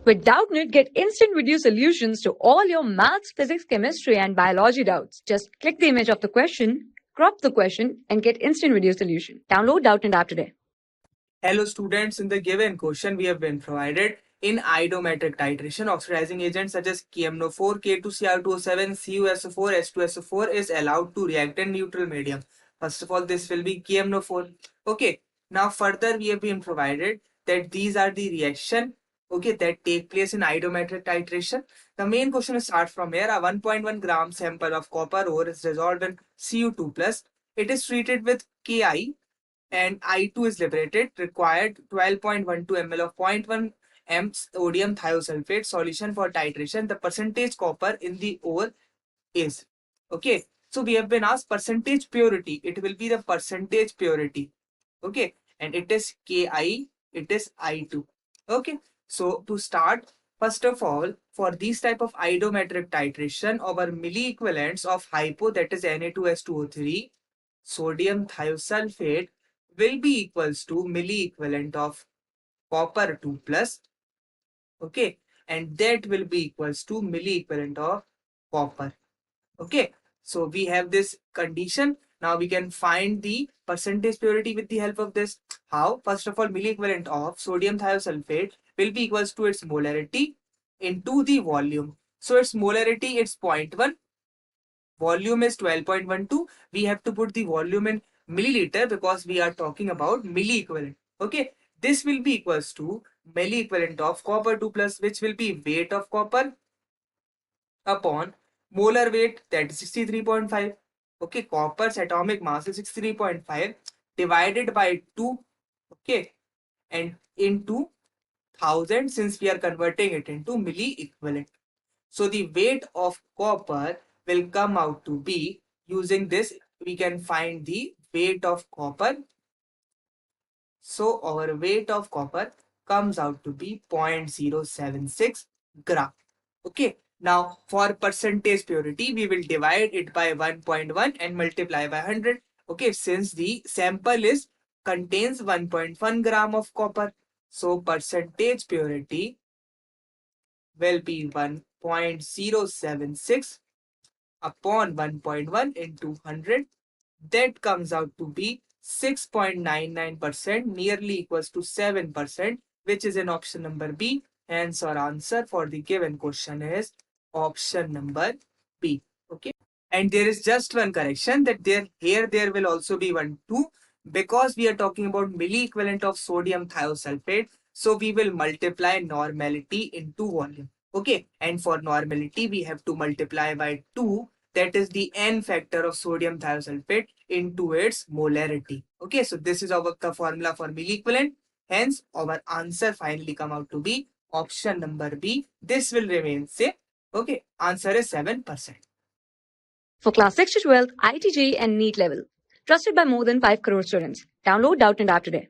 With Doubtnut, get instant video solutions to all your maths, physics, chemistry, and biology doubts. Just click the image of the question, crop the question, and get instant video solution. Download Doubtnut app today. Hello students, in the given question we have been provided in iodometric titration, oxidizing agents such as KMNO4, K2Cr2O7, CuSO4, H2SO4 is allowed to react in neutral medium. First of all, this will be KMNO4. Okay, now further we have been provided that these are the reaction that take place in iodometric titration. The main question starts from here. A 1.1 gram sample of copper ore is dissolved in Cu2 plus. It is treated with Ki and I2 is liberated. Required 12.12 ml of 0.1 m sodium thiosulphate solution for titration. The percentage copper in the ore is. Okay, so we have been asked percentage purity. It will be the percentage purity. Okay, and it is Ki, it is I2. Okay, so to start, first of all, for these type of iodometric titration, our milliequivalents of hypo, that is Na2S2O3, sodium thiosulphate, will be equals to milliequivalent of copper 2 plus. Okay, and that will be equals to milliequivalent of copper. Okay, so we have this condition. Now we can find the percentage purity with the help of this. How? First of all, milliequivalent of sodium thiosulphate will be equals to its molarity into the volume. So its molarity is 0.1, volume is 12.12. We have to put the volume in milliliter because we are talking about milliequivalent. Okay, this will be equals to milliequivalent of copper 2 plus, which will be weight of copper upon molar weight, that is 63.5. Okay, copper's atomic mass is 63.5 divided by 2. Okay, and into 1000, since we are converting it into milli equivalent. So the weight of copper will come out to be, using this we can find the weight of copper. So our weight of copper comes out to be 0.076 gram. Okay, now for percentage purity, we will divide it by 1.1 and multiply by 100. Okay, since the sample is contains 1.1 gram of copper, so percentage purity will be 1.076 upon 1.1 into 100. That comes out to be 6.99%, nearly equals to 7%, which is in option number B. Hence our answer for the given question is option number B. Okay, and there is just one correction, that there will also be 1 2, because we are talking about milliequivalent of sodium thiosulphate, so we will multiply normality into volume. Okay, and for normality we have to multiply by 2, that is the n factor of sodium thiosulphate, into its molarity. Okay, so this is the formula for milliequivalent. Hence our answer finally come out to be option number B. This will remain same. Okay, answer is 7%. For class 6 to 12, ITG and NEET level. Trusted by more than 5 crore students. Download Doubtnut app today.